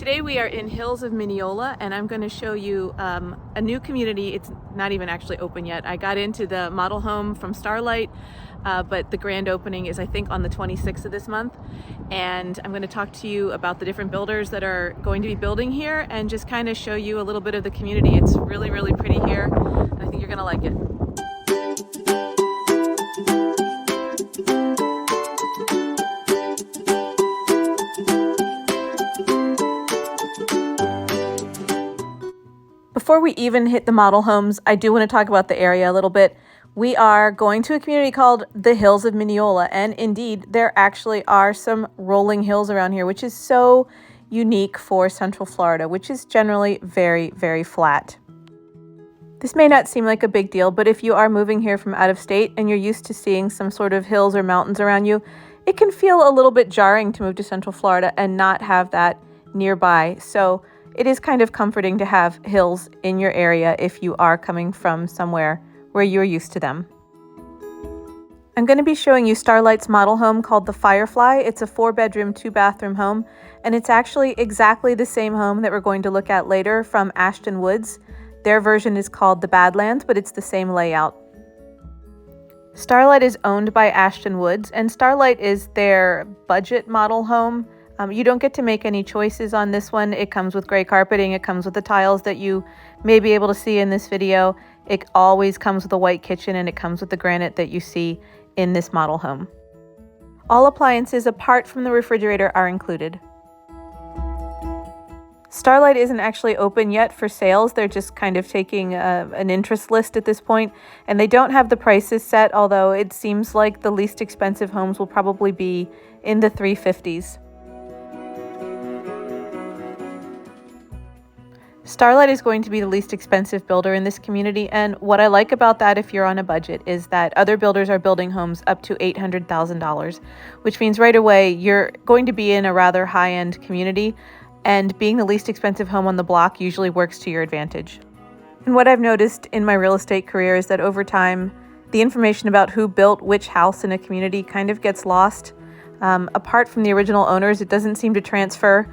Today we are in Hills of Minneola, and I'm going to show you a new community. It's not even actually open yet. I got into the model home from Starlight, but the grand opening is I think on the 26th of this month. And I'm going to talk to you about the different builders that are going to be building here and just kind of show you a little bit of the community. It's really, really pretty here, and I think you're going to like it. Before we even hit the model homes, I do want to talk about the area a little bit. We are going to a community called the Hills of Minneola, and indeed, there actually are some rolling hills around here, which is so unique for Central Florida, which is generally very, very flat. This may not seem like a big deal, but if you are moving here from out of state and you're used to seeing some sort of hills or mountains around you, it can feel a little bit jarring to move to Central Florida and not have that nearby. So it is kind of comforting to have hills in your area if you are coming from somewhere where you're used to them. I'm going to be showing you Starlight's model home called the Firefly. It's a 4-bedroom, 2-bathroom home, and it's actually exactly the same home that we're going to look at later from Ashton Woods. Their version is called the Badland, but it's the same layout. Starlight is owned by Ashton Woods, and Starlight is their budget model home. You don't get to make any choices on this one. It comes with gray carpeting. It comes with the tiles that you may be able to see in this video. It always comes with a white kitchen, and it comes with the granite that you see in this model home. All appliances apart from the refrigerator are included. Starlight isn't actually open yet for sales. They're just kind of taking an interest list at this point, and they don't have the prices set, although it seems like the least expensive homes will probably be in the $350s. Starlight is going to be the least expensive builder in this community, and what I like about that if you're on a budget is that other builders are building homes up to $800,000, which means right away you're going to be in a rather high-end community, and being the least expensive home on the block usually works to your advantage. And what I've noticed in my real estate career is that over time, the information about who built which house in a community kind of gets lost. Apart from the original owners, it doesn't seem to transfer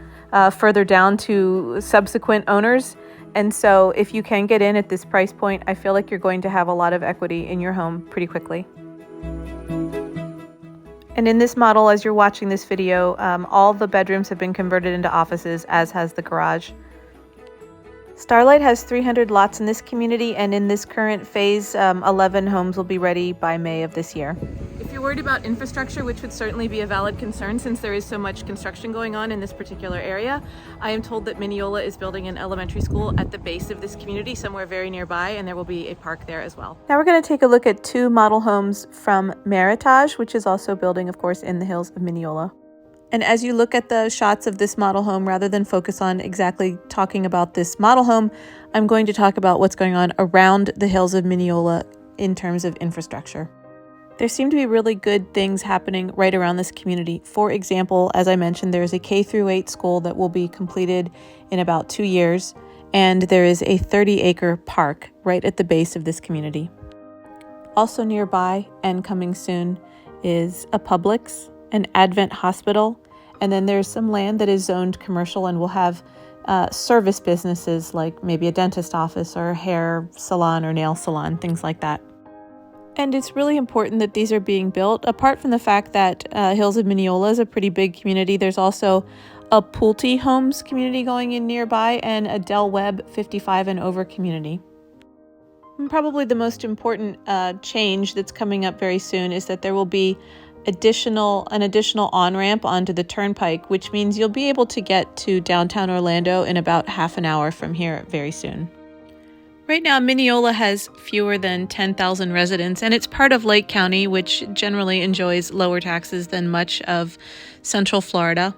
further down to subsequent owners. And so if you can get in at this price point, I feel like you're going to have a lot of equity in your home pretty quickly. And in this model, as you're watching this video, all the bedrooms have been converted into offices, as has the garage. Starlight has 300 lots in this community, and in this current phase, 11 homes will be ready by May of this year. If you're worried about infrastructure, which would certainly be a valid concern since there is so much construction going on in this particular area, I am told that Minneola is building an elementary school at the base of this community, somewhere very nearby, and there will be a park there as well. Now we're going to take a look at 2 model homes from Meritage, which is also building, of course, in the Hills of Minneola. And as you look at the shots of this model home, rather than focus on exactly talking about this model home, I'm going to talk about what's going on around the Hills of Minneola in terms of infrastructure. There seem to be really good things happening right around this community. For example, as I mentioned, there is a K-8 school that will be completed in about 2 years, and there is a 30-acre park right at the base of this community. Also nearby and coming soon is a Publix, an Advent hospital, and then there's some land that is zoned commercial and will have service businesses like maybe a dentist office or a hair salon or nail salon, things like that. And it's really important that these are being built. Apart from the fact that Hills of Minneola is a pretty big community, there's also a Pulte Homes community going in nearby and a Del Webb 55 and over community. And probably the most important change that's coming up very soon is that there will be an additional on-ramp onto the turnpike, which means you'll be able to get to downtown Orlando in about half an hour from here very soon. Right now, Minneola has fewer than 10,000 residents, and it's part of Lake County, which generally enjoys lower taxes than much of Central Florida.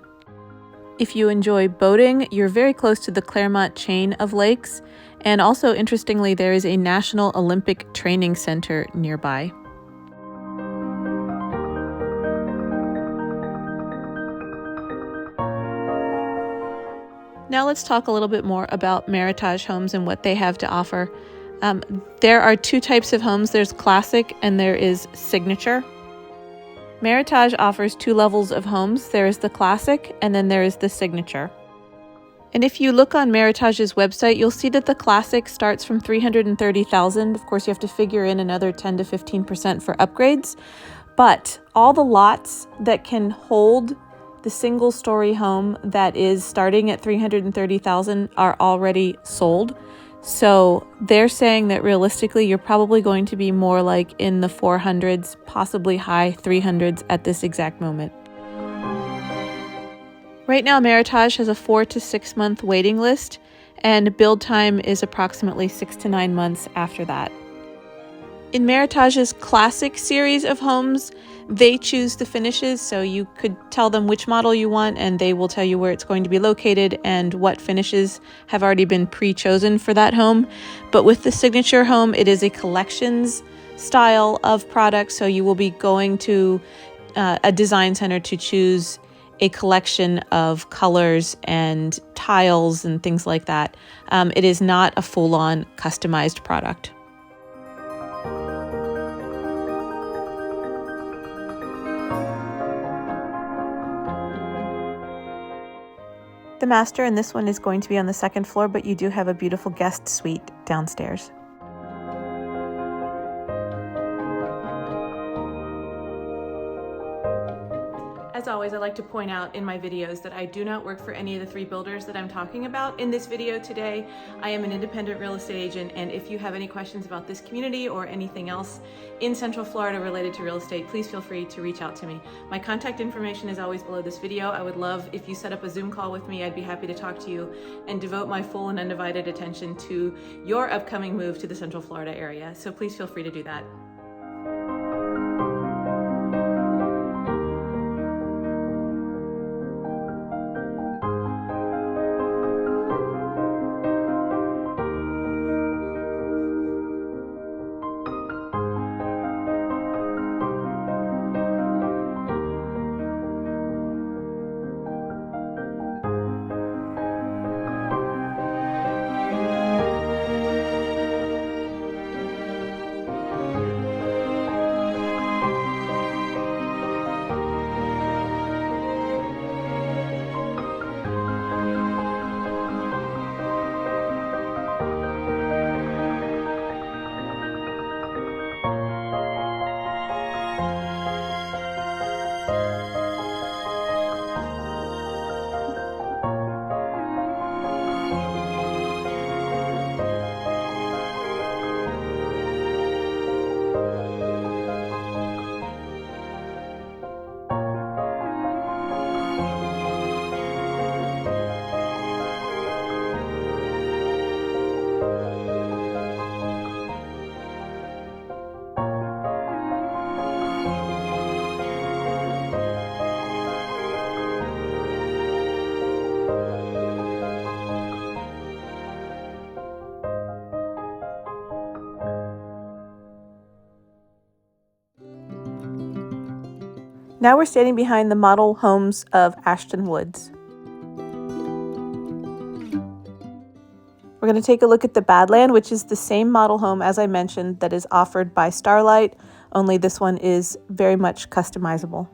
If you enjoy boating, you're very close to the Claremont chain of lakes, and also, interestingly, there is a National Olympic Training Center nearby. Now let's talk a little bit more about Meritage homes and what they have to offer. There are 2 types of homes. There's classic and there is signature. Meritage offers 2 levels of homes. There is the classic and then there is the signature. And if you look on Meritage's website, you'll see that the Classic starts from $330,000. Of course, you have to figure in another 10 to 15% for upgrades. But all the lots that can hold the single-story home that is starting at $330,000 are already sold. So they're saying that realistically, you're probably going to be more like in the 400s, possibly high 300s at this exact moment. Right now, Meritage has a 4 to 6 month waiting list, and build time is approximately 6 to 9 months after that. In Meritage's Classic series of homes, they choose the finishes, so you could tell them which model you want and they will tell you where it's going to be located and what finishes have already been pre-chosen for that home. But with the Signature home, it is a collections style of product, so you will be going to a design center to choose a collection of colors and tiles and things like that. It is not a full-on customized product. The master in this one is going to be on the second floor, but you do have a beautiful guest suite downstairs. As always, I like to point out in my videos that I do not work for any of the 3 builders that I'm talking about in this video today. I am an independent real estate agent, and if you have any questions about this community or anything else in Central Florida related to real estate, please feel free to reach out to me. My contact information is always below this video. I would love if you set up a Zoom call with me. I'd be happy to talk to you and devote my full and undivided attention to your upcoming move to the Central Florida area. So please feel free to do that. Now we're standing behind the model homes of Ashton Woods. We're going to take a look at the Badland, which is the same model home as I mentioned that is offered by Starlight, only this one is very much customizable.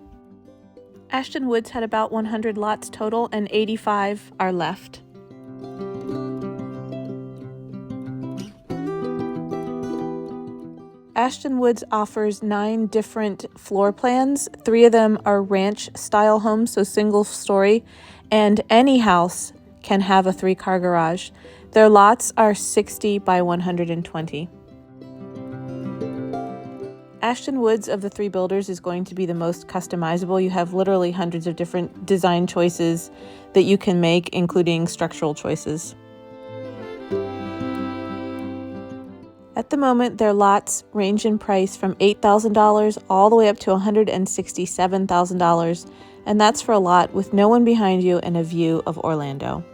Ashton Woods had about 100 lots total and 85 are left. Ashton Woods offers 9 different floor plans. 3 of them are ranch style homes, so single story, and any house can have a 3-car garage. Their lots are 60 by 120. Ashton Woods of the 3 builders is going to be the most customizable. You have literally hundreds of different design choices that you can make, including structural choices. At the moment, their lots range in price from $8,000 all the way up to $167,000, and that's for a lot with no one behind you and a view of Orlando.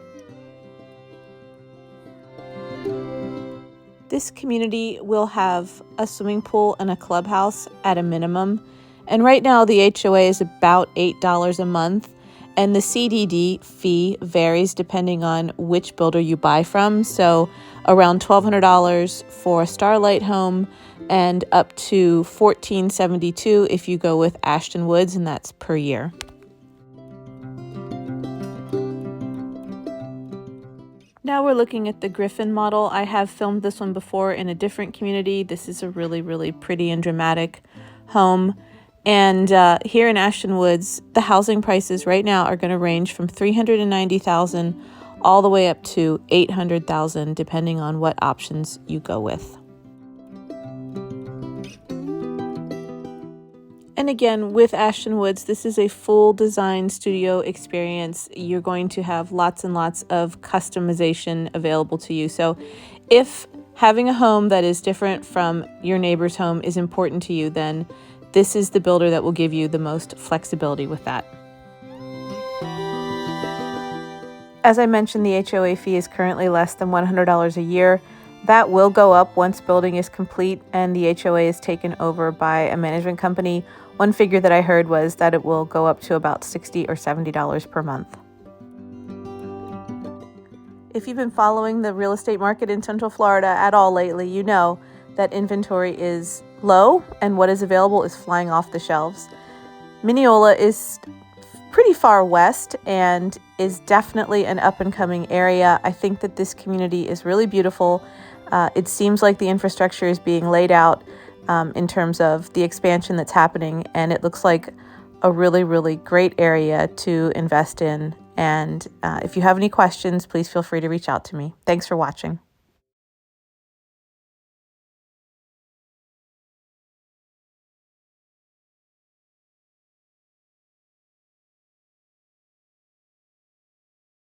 This community will have a swimming pool and a clubhouse at a minimum, and right now the HOA is about $8 a month, and the CDD fee varies depending on which builder you buy from, so around $1,200 for a Starlight home and up to $1,472 if you go with Ashton Woods, and that's per year. Now we're looking at the Griffen model. I have filmed this one before in a different community. This is a really, really pretty and dramatic home. And here in Ashton Woods, the housing prices right now are going to range from $390,000 all the way up to $800,000, depending on what options you go with. And again, with Ashton Woods, this is a full design studio experience. You're going to have lots and lots of customization available to you. So if having a home that is different from your neighbor's home is important to you, then this is the builder that will give you the most flexibility with that. As I mentioned, the HOA fee is currently less than $100 a year. That will go up once building is complete and the HOA is taken over by a management company. One figure that I heard was that it will go up to about $60 or $70 per month. If you've been following the real estate market in Central Florida at all lately, you know that inventory is low and what is available is flying off the shelves. Minneola is pretty far west and is definitely an up-and-coming area. I think that this community is really beautiful. It seems like the infrastructure is being laid out in terms of the expansion that's happening, and it looks like a really, really great area to invest in. And if you have any questions, please feel free to reach out to me. Thanks for watching.